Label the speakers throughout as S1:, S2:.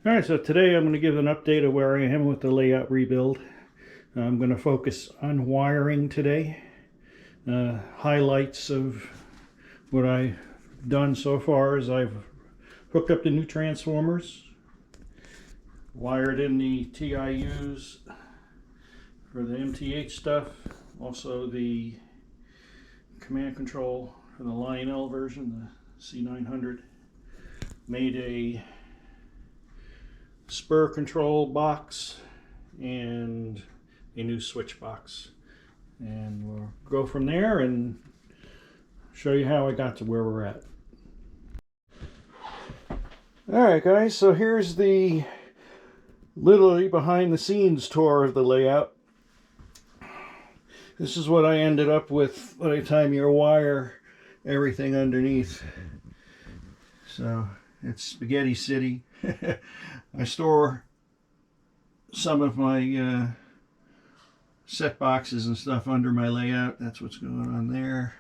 S1: Alright, so today I'm going to give an update of where I am with the layout rebuild. I'm going to focus on wiring today. Highlights of what I've done so far is I've hooked up the new transformers, wired in the TIUs for the MTH stuff, also the command control for the Lionel version, the C900. Made a spur control box and a new switch box, and we'll go from there and show you how I got to where we're at. Alright guys, so here's the literally behind the scenes tour of the layout. This is what I ended up with by the time you wire everything underneath. So it's Spaghetti City. I store some of my set boxes and stuff under my layout. That's what's going on there.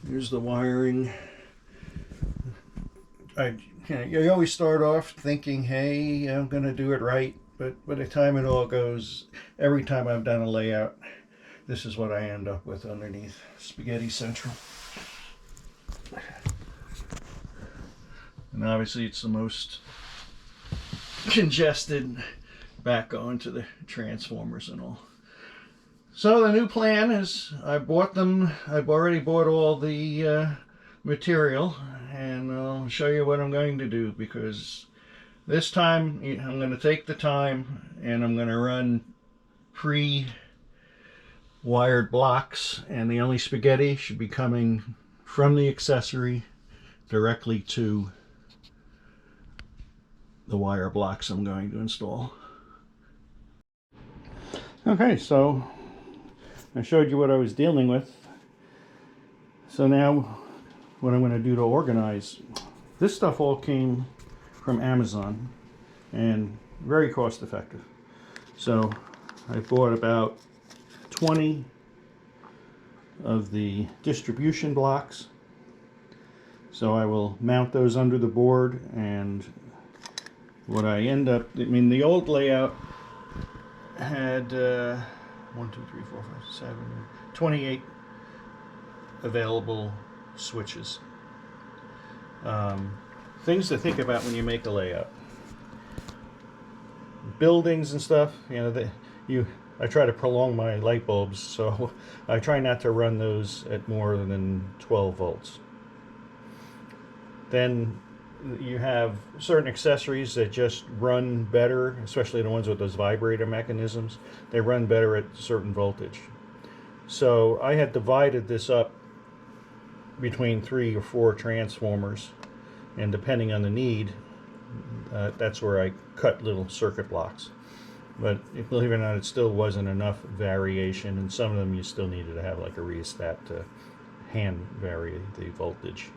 S1: Here's the wiring. You always start off thinking, hey, I'm going to do it right. But by the time it all goes, every time I've done a layout, this is what I end up with underneath Spaghetti Central. And obviously it's the most congested back onto the transformers and all. So the new plan is I've already bought all the material, and I'll show you what I'm going to do, because this time I'm going to take the time and I'm going to run pre-wired blocks, and the only spaghetti should be coming from the accessory directly to the wire blocks I'm going to install. Okay, so I showed you what I was dealing with. So now what I'm going to do to organize. This stuff all came from Amazon and very cost effective. So I bought about 20 of the distribution blocks. So I will mount those under the board, and what I end up, the old layout had 28 available switches. Things to think about when you make a layout. Buildings and stuff, I try to prolong my light bulbs, so I try not to run those at more than 12 volts. Then you have certain accessories that just run better, especially the ones with those vibrator mechanisms. They run better at a certain voltage. So I had divided this up between 3 or 4 transformers, and depending on the need, that's where I cut little circuit blocks. But believe it or not, it still wasn't enough variation, and some of them you still needed to have like a rheostat to hand vary the voltage.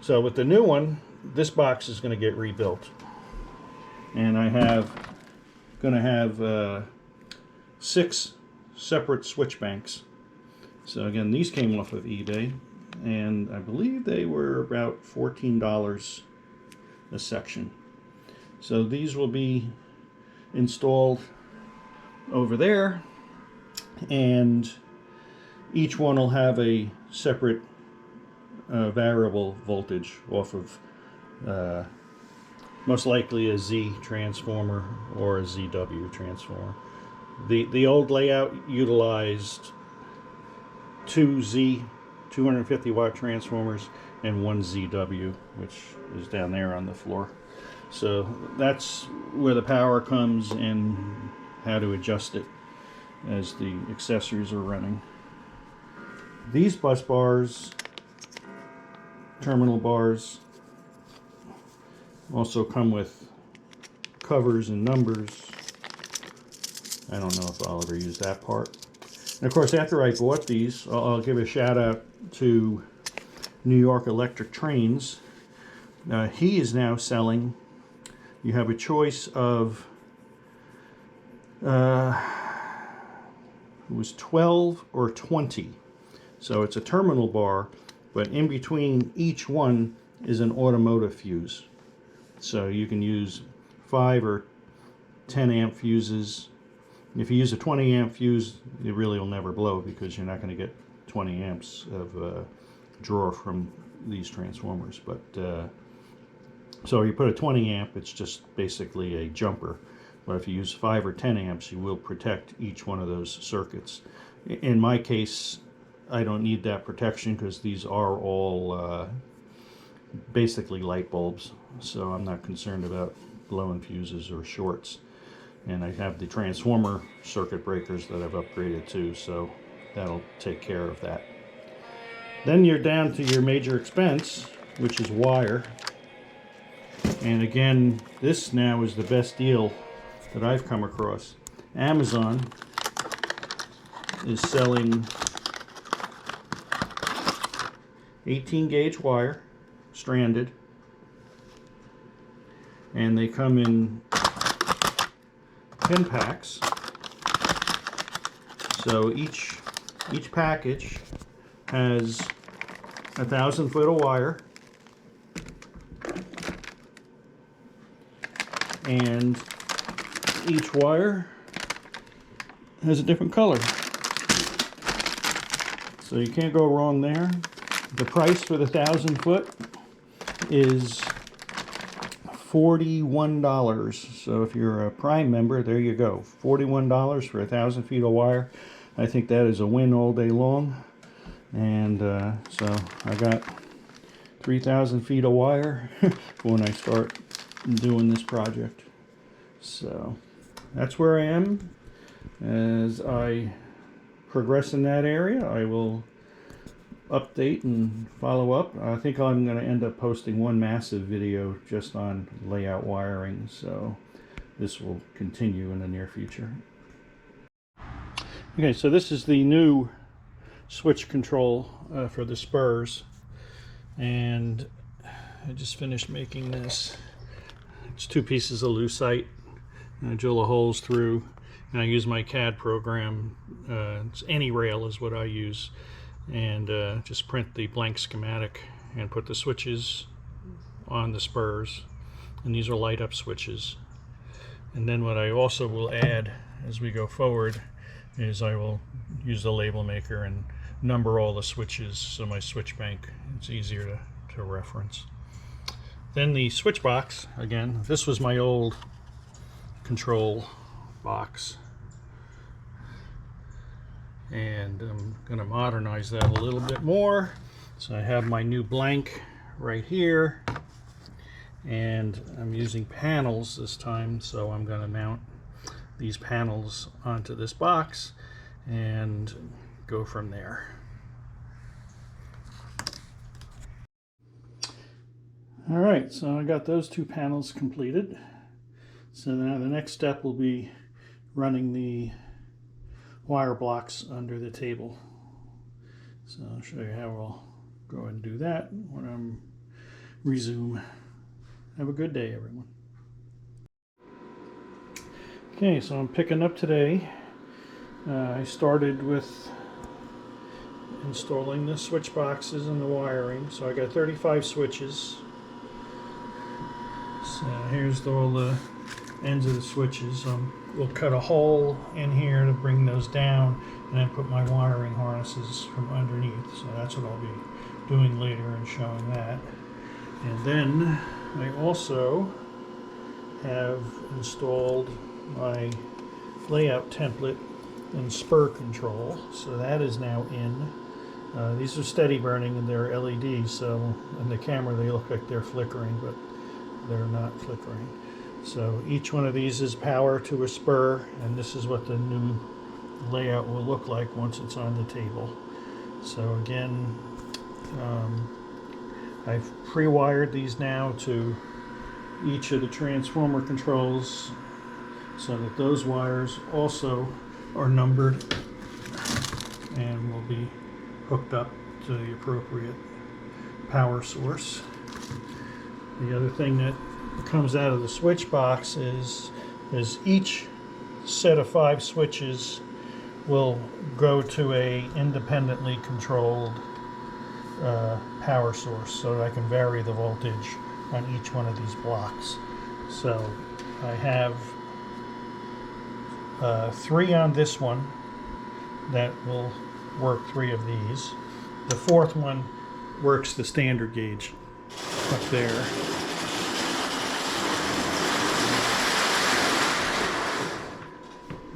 S1: So with the new one, this box is going to get rebuilt, and I going to have 6 separate switch banks. So again, these came off of eBay, and I believe they were about $14 a section. So these will be installed over there, and each one will have a separate variable voltage off of most likely a Z transformer or a ZW transformer. The old layout utilized 2 Z 250 watt transformers and 1 ZW, which is down there on the floor. So that's where the power comes and how to adjust it as the accessories are running. These bus bars, terminal bars, also come with covers and numbers. I don't know if I'll ever use that part. And of course, after I bought these, I'll give a shout out to New York Electric Trains. He is now selling, you have a choice of it was 12 or 20. So it's a terminal bar, but in between each one is an automotive fuse. So you can use 5 or 10 amp fuses. If you use a 20 amp fuse, it really will never blow because you're not going to get 20 amps of draw from these transformers. But so you put a 20 amp, it's just basically a jumper. But if you use 5 or 10 amps, you will protect each one of those circuits. In my case, I don't need that protection because these are all basically light bulbs, so I'm not concerned about blowing fuses or shorts. And I have the transformer circuit breakers that I've upgraded to, so that'll take care of that. Then you're down to your major expense, which is wire. And again, this now is the best deal that I've come across. Amazon is selling 18 gauge wire, stranded, and they come in 10 packs. So each package has 1,000 foot of wire, and each wire has a different color. So you can't go wrong there. The price for the 1,000 foot is $41. So if you're a Prime member, there you go. $41 for 1,000 feet of wire. I think that is a win all day long. And so I got 3,000 feet of wire when I start doing this project. So that's where I am. As I progress in that area, I will update and follow up. I think I'm going to end up posting one massive video just on layout wiring, so this will continue in the near future. Okay, so this is the new switch control for the spurs, and I just finished making this. It's 2 pieces of lucite, and I drill the holes through, and I use my CAD program. It's AnyRail is what I use, and just print the blank schematic and put the switches on the spurs, and these are light up switches. And then what I also will add as we go forward is I will use the label maker and number all the switches so my switch bank, it's easier to reference. Then the switch box, again, this was my old control box, and I'm going to modernize that a little bit more. So I have my new blank right here, and I'm using panels this time, so I'm going to mount these panels onto this box and go from there. Alright, so I got those 2 panels completed. So now the next step will be running the wire blocks under the table. So I'll show you how we'll go and do that when I'm resume. Have a good day, everyone. Okay, so I'm picking up today. I started with installing the switch boxes and the wiring. So I got 35 switches. So here's all the ends of the switches. We'll cut a hole in here to bring those down, and then put my wiring harnesses from underneath. So that's what I'll be doing later and showing that. And then I also have installed my layout template and spur control. So that is now in. These are steady burning and they're LEDs, so in the camera they look like they're flickering, but they're not flickering. So each one of these is power to a spur, and this is what the new layout will look like once it's on the table. So again, I've pre-wired these now to each of the transformer controls so that those wires also are numbered and will be hooked up to the appropriate power source. The other thing that comes out of the switch box is each set of 5 switches will go to a independently controlled power source so that I can vary the voltage on each one of these blocks. So I have 3 on this one that will work 3 of these. The 4th one works the standard gauge up there.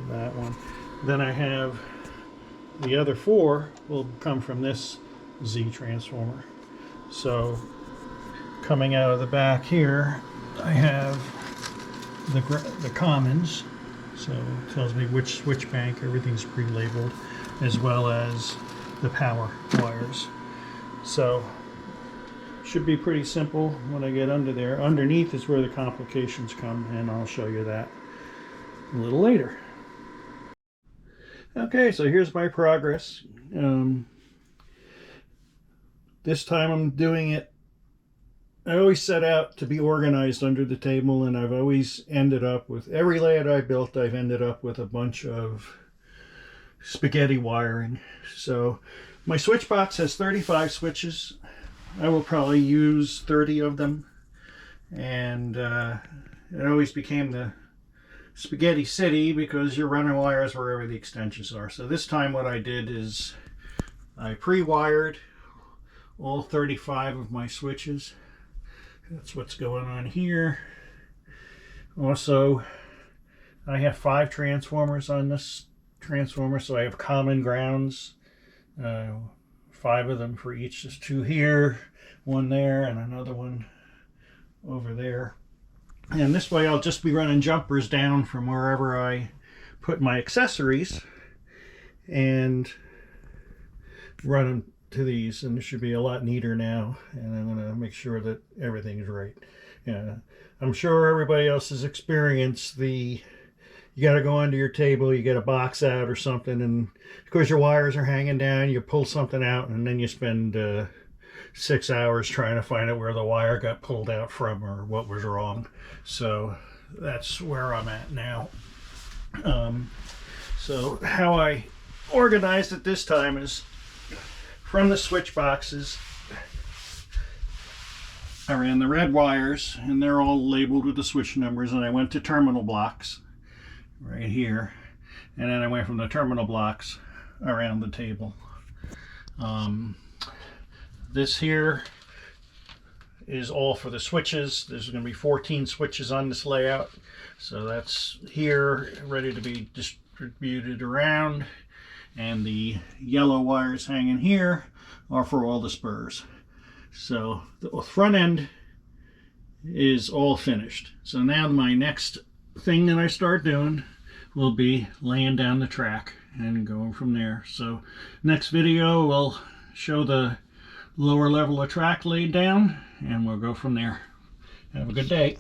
S1: That one. Then I have the other 4 will come from this Z transformer. So coming out of the back here, I have the commons. So it tells me which switch bank, everything's pre-labeled, as well as the power wires. So should be pretty simple when I get under there. Underneath is where the complications come, and I'll show you that a little later. Okay, so here's my progress. This time I'm doing it, I always set out to be organized under the table, and I've always ended up with, every layout I built, I've ended up with a bunch of spaghetti wiring. So my switch box has 35 switches. I will probably use 30 of them, and it always became the spaghetti city because you're running wires wherever the extensions are. So this time what I did is I pre-wired all 35 of my switches. That's what's going on here. Also, I have 5 transformers on this transformer, so I have common grounds, 5 of them for each. There's 2 here, 1 there, and another one over there. And this way I'll just be running jumpers down from wherever I put my accessories and run them to these, and it should be a lot neater now. And I'm going to make sure that everything's right. Yeah, I'm sure everybody else has experienced the, you got to go under your table, you get a box out or something, and because your wires are hanging down, you pull something out, and then you spend 6 hours trying to find out where the wire got pulled out from or what was wrong. So that's where I'm at now. So how I organized it this time is from the switch boxes, I ran the red wires, and they're all labeled with the switch numbers, and I went to terminal blocks right here, and then I went from the terminal blocks around the table. This here is all for the switches. There's going to be 14 switches on this layout, so that's here ready to be distributed around. And the yellow wires hanging here are for all the spurs. So the front end is all finished. So now my next thing that I start doing will be laying down the track and going from there. So next video we'll show the lower level of track laid down, and we'll go from there. Have a good day.